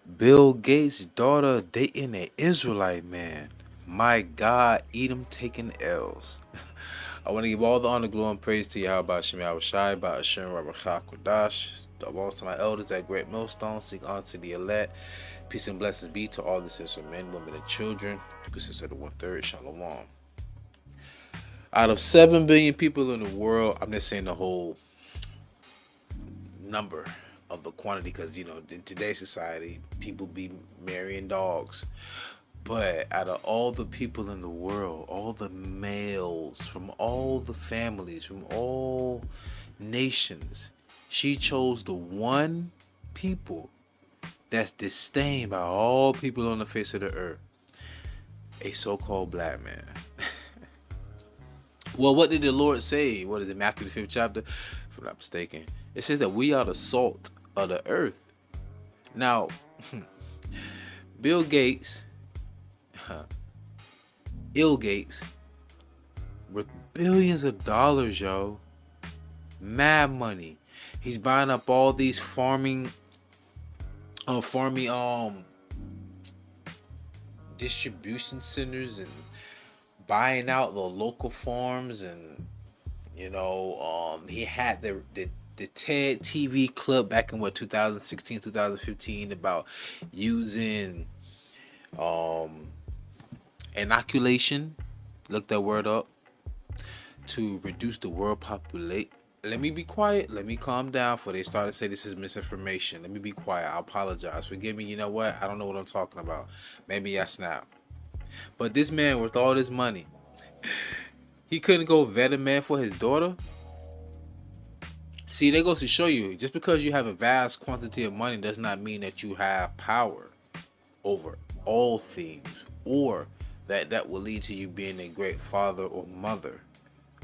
Bill Gates' daughter dating an Israelite man. My God, Edom taking L's. I want to give all the honor, glory, and praise to YAHAWASHI, YAHAWASHI, by Hashem, RAWACHAA, QADASH. The belongs to my elders at Great Millstone. Seek honor to the elect. Peace and blessings be to all the sincere men, women, and children. You consider the 1/3. Shalom. Out of 7 billion people in the world, I'm just saying the whole number of the quantity, because in today's society people be marrying dogs. But out of all the people in the world, all the males from all the families, from all nations, she chose the one people that's disdained by all people on the face of the earth, a so-called black man. Well, what did the Lord say? What is it, Matthew the 5th chapter? If I'm not mistaken. It says that we are the salt of the earth. Now, Bill Gates, Ill Gates, with billions of dollars, yo. Mad money. He's buying up all these farming distribution centers and buying out the local farms, and he had the TED TV clip back in 2016 2015 about using inoculation, look that word up, to reduce the world population. Let me be quiet. Let me calm down before they start to say this is misinformation. Let me be quiet. I apologize. Forgive me. You know what? I don't know what I'm talking about. Maybe I snap. But this man with all this money, he couldn't go vet a man for his daughter. See, that goes to show you, just because you have a vast quantity of money does not mean that you have power over all things, or that will lead to you being a great father or mother,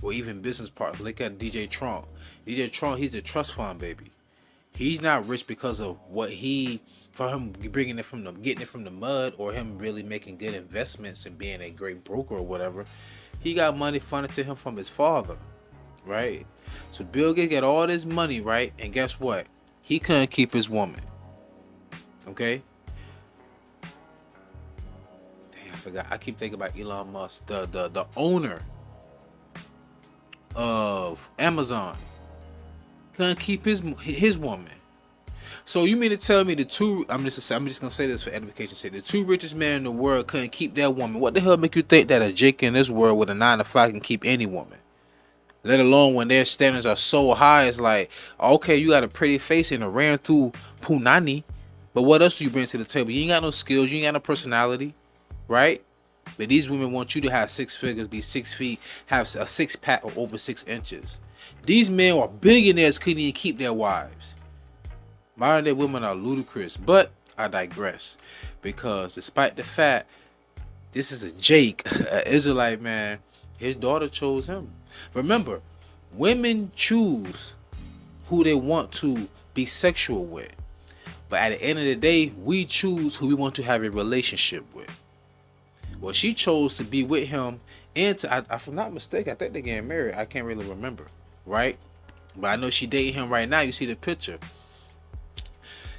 or even business partner. Look at DJ Trump. DJ Trump, he's a trust fund baby. He's not rich because of for him getting it from the mud, or him really making good investments and being a great broker or whatever. He got money funded to him from his father, right? So Bill Gates got all this money, right? And guess what? He couldn't keep his woman. Okay? Dang, I forgot. I keep thinking about Elon Musk, the owner of Amazon. Couldn't keep his woman. So you mean to tell me I'm just gonna say this for edification's sake. The two richest men in the world couldn't keep that woman. What the hell make you think that a Jake in this world with a 9 to 5 can keep any woman? Let alone when their standards are so high, it's like, okay, you got a pretty face and a ran through punani, but what else do you bring to the table? You ain't got no skills, you ain't got no personality, right? But these women want you to have 6 figures, be 6 feet, have a 6-pack or over 6 inches. These men are billionaires, couldn't even keep their wives. Modern day women are ludicrous, but I digress, because despite the fact this is a Jake, an Israelite man, his daughter chose him. Remember, women choose who they want to be sexual with, but at the end of the day, we choose who we want to have a relationship with. Well, she chose to be with him, and if I'm not mistaken, I think they're getting married. I can't really remember, right? But I know she dating him right now. You see the picture.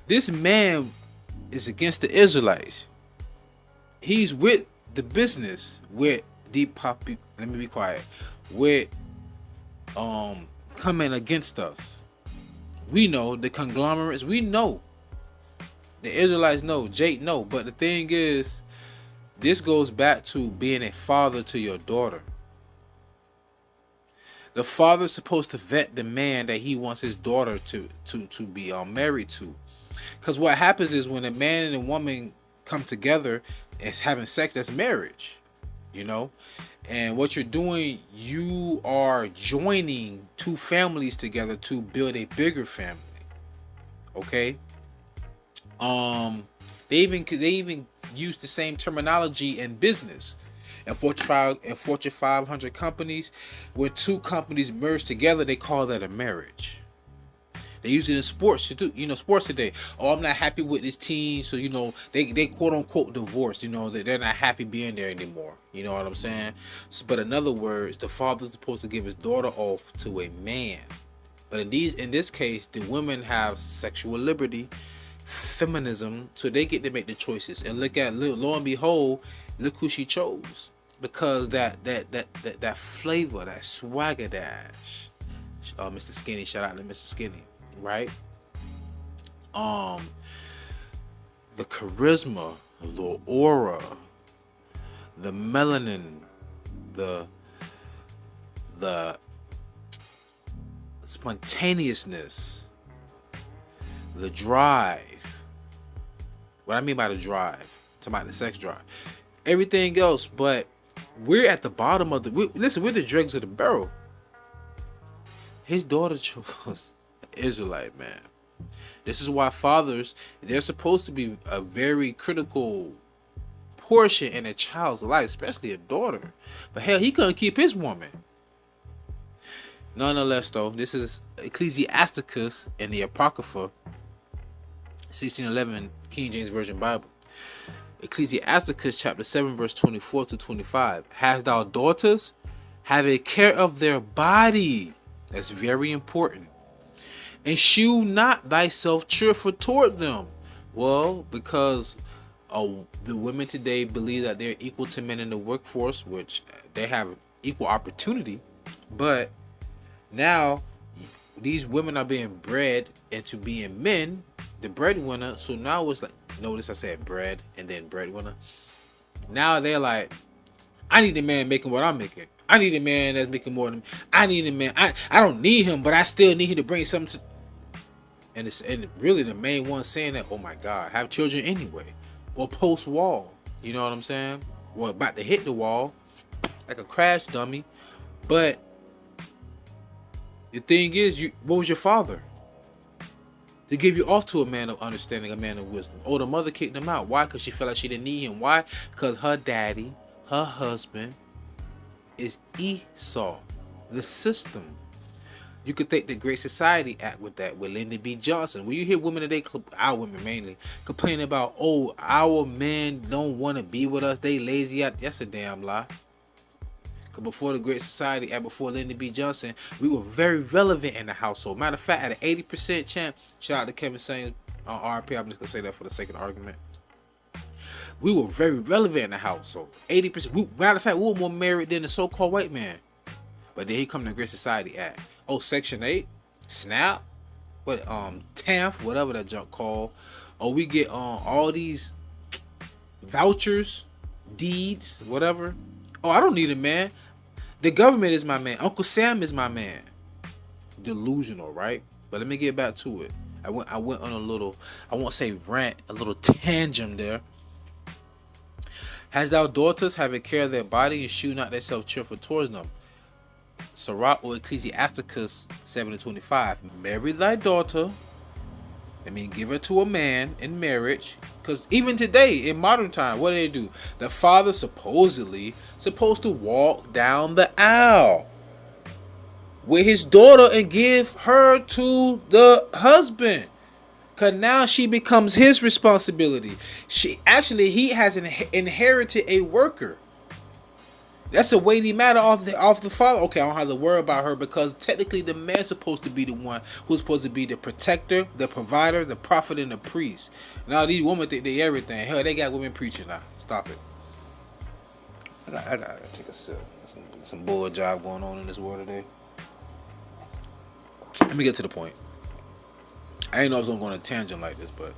This man is against the Israelites. He's with the business with let me be quiet. With coming against us. We know the conglomerates. We know the Israelites know. Jake know. But the thing is, this goes back to being a father to your daughter. The father's supposed to vet the man that he wants his daughter to be married to. Because what happens is when a man and a woman come together, it's having sex, that's marriage, and what you're doing, you are joining 2 families together to build a bigger family. Okay. They even use the same terminology in business. And Fortune 500 companies, when 2 companies merge together, they call that a marriage. They use it in sports to do, sports today. Oh, I'm not happy with this team, so they quote unquote divorced. They're not happy being there anymore. You know what I'm saying? So, but in other words, the father's supposed to give his daughter off to a man. But in this case, the women have sexual liberty, feminism, so they get to make the choices. And lo and behold, look who she chose, because that flavor, that swagger dash. Mr. Skinny, shout out to Mr. Skinny, right? The charisma, the aura, the melanin, the spontaneousness, the drive. What I mean by the drive, talking about the sex drive, everything else, but we're at the bottom of we're the dregs of the barrel. His daughter chose Israelite, man. This is why fathers, they're supposed to be a very critical portion in a child's life, especially a daughter. But hell, he couldn't keep his woman. Nonetheless, though, this is Ecclesiasticus in the Apocrypha, 1611 King James Version Bible. Ecclesiasticus chapter 7 verse 24 to 25. Hast thou daughters? Have a care of their body. That's very important. And shew not thyself cheerful toward them. Well, because the women today believe that they're equal to men in the workforce, which they have equal opportunity. But now these women are being bred into being men, the breadwinner. So now it's like, notice I said bread and then breadwinner. Now they're like, I need a man making what I'm making. I need a man that's making more than me. I need a man. I don't need him, but I still need him to bring something to. And really the main one saying that, oh my God, have children anyway, or post wall. You know what I'm saying? Or about to hit the wall like a crash dummy. But the thing is, what was your father? To give you off to a man of understanding, a man of wisdom. Oh, the mother kicked him out. Why? Because she felt like she didn't need him. Why? Because her daddy, her husband, is Esau, the system. You could think the Great Society Act with that, with Lyndon B. Johnson. When you hear women today, our women mainly, complain about, oh, our men don't want to be with us, they lazy out. That's a damn lie. Because before the Great Society Act, before Lyndon B. Johnson, we were very relevant in the household. Matter of fact, at an 80% chance, shout out to Kevin Samuels on RP, I'm just going to say that for the sake of the argument. We were very relevant in the household. 80%. Matter of fact, we were more married than the so-called white man. But then he come to the Great Society Act. Oh, Section 8, SNAP, what TANF, whatever that junk called. Oh, we get all these vouchers, deeds, whatever. Oh, I don't need a man. The government is my man. Uncle Sam is my man. Delusional, right? But let me get back to it. I went on a little, I won't say rant, a little tangent there. Hast thou daughters, having care of their body, and shew not thyself cheerful towards them? Sirach or Ecclesiasticus 7:25. Marry thy daughter. I mean, give her to a man in marriage. Because even today, in modern time, what do? The father supposedly supposed to walk down the aisle with his daughter and give her to the husband. Because now she becomes his responsibility. He has inherited a worker. That's a weighty matter off the father. Okay, I don't have to worry about her, because technically the man's supposed to be the one who's supposed to be the protector, the provider, the prophet, and the priest. Now these women think they everything. Hell, they got women preaching now. Stop it. I gotta take a sip. Some bull job going on in this world today. Let me get to the point. I didn't know I was gonna go on a tangent like this, but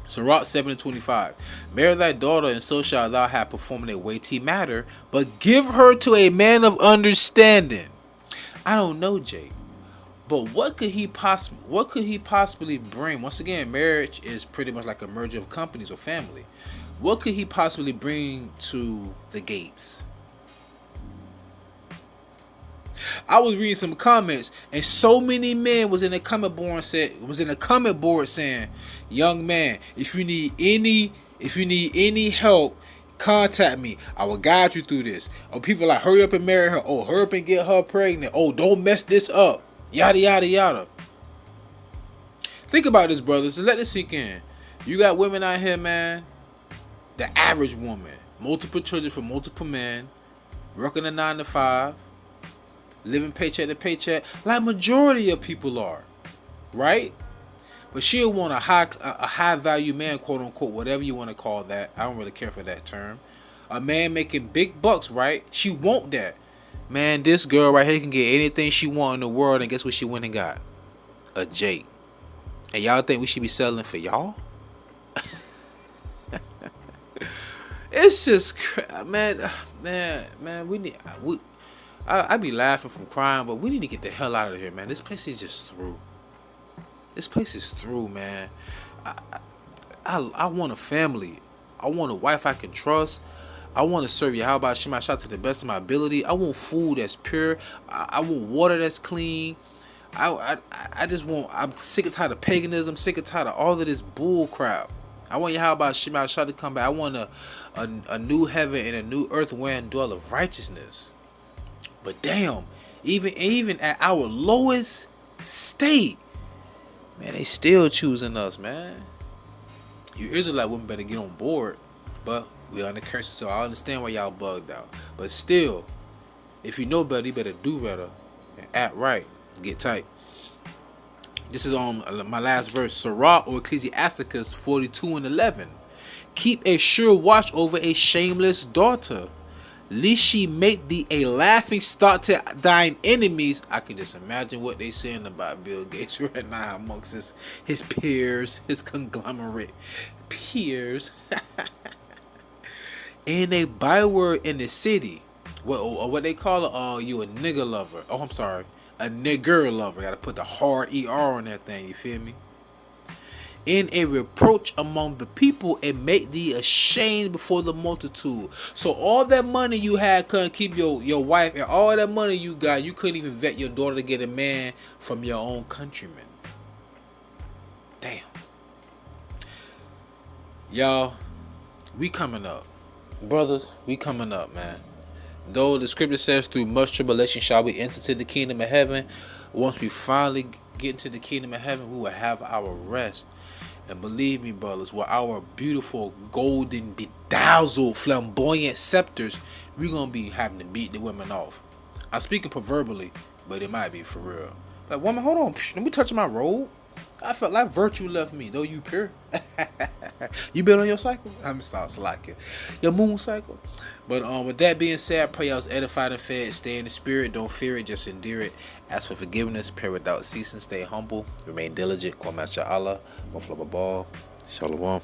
Sirach 7:25. Marry thy daughter, and so shalt thou have performed a weighty matter, but give her to a man of understanding. I don't know, Jay, but what could he possibly bring? Once again, marriage is pretty much like a merger of companies or family. What could he possibly bring to the gates? I was reading some comments, and so many men was in the comment board saying, "Young man, if you need any help, contact me. I will guide you through this." Or people like, "Hurry up and marry her." Oh, hurry up and get her pregnant. Oh, don't mess this up. Yada yada yada. Think about this, brothers. Let this sink in. You got women out here, man. The average woman, multiple children from multiple men, working a 9 to 5. Living paycheck to paycheck, like majority of people are, right? But she'll want a high value man, quote unquote, whatever you want to call that. I don't really care for that term. A man making big bucks, right? She want that. Man, this girl right here can get anything she want in the world, and guess what she went and got? A Jake. And y'all think we should be selling for y'all? It's just, man, we need, I be laughing from crying, but we need to get the hell out of here, man. This place is just through. This place is through, man. I want a family. I want a wife I can trust. I want to serve YAHAWASHI to the best of my ability. I want food that's pure. I want water that's clean. I just want. I'm sick and tired of paganism. Sick and tired of all of this bull crap. I want YAHAWASHI to come back. I want a new heaven and a new earth wherein dwell of righteousness. But damn, even at our lowest state, man, they still choosing us, man. You Israelite women better get on board. But we under curses, so I understand why y'all bugged out. But still, if you know better, you better do better and act right. Get tight. This is on my last verse, Sirach or Ecclesiasticus 42:11. Keep a sure watch over a shameless daughter, lest she make thee a laughing stock to thine enemies. I can just imagine what they saying about Bill Gates right now amongst his peers, his conglomerate peers. And a byword in the city, what they call it, you a nigger lover. Oh, I'm sorry, a nigger lover. Gotta put the hard ER on that thing. You feel me? In a reproach among the people, and make thee ashamed before the multitude. So all that money you had couldn't keep your wife, and all that money you got, you couldn't even vet your daughter to get a man from your own countrymen. Damn. Y'all, we coming up. Brothers, we coming up, man. Though the scripture says through much tribulation shall we enter to the kingdom of heaven, once we finally get into the kingdom of heaven, we will have our rest. And believe me, brothers, with our beautiful golden bedazzled flamboyant scepters, we're gonna be having to beat the women off. I'm speaking proverbially, but it might be for real. Like, woman, hold on, let me touch my robe. I felt like virtue left me, though you pure. You been on your cycle? I'm start slacking. Your moon cycle. But with that being said, I pray y'all was edified and fed. Stay in the spirit. Don't fear it. Just endure it. Ask for forgiveness. Pray without ceasing. Stay humble. Remain diligent. YAHAWAH. Shalom.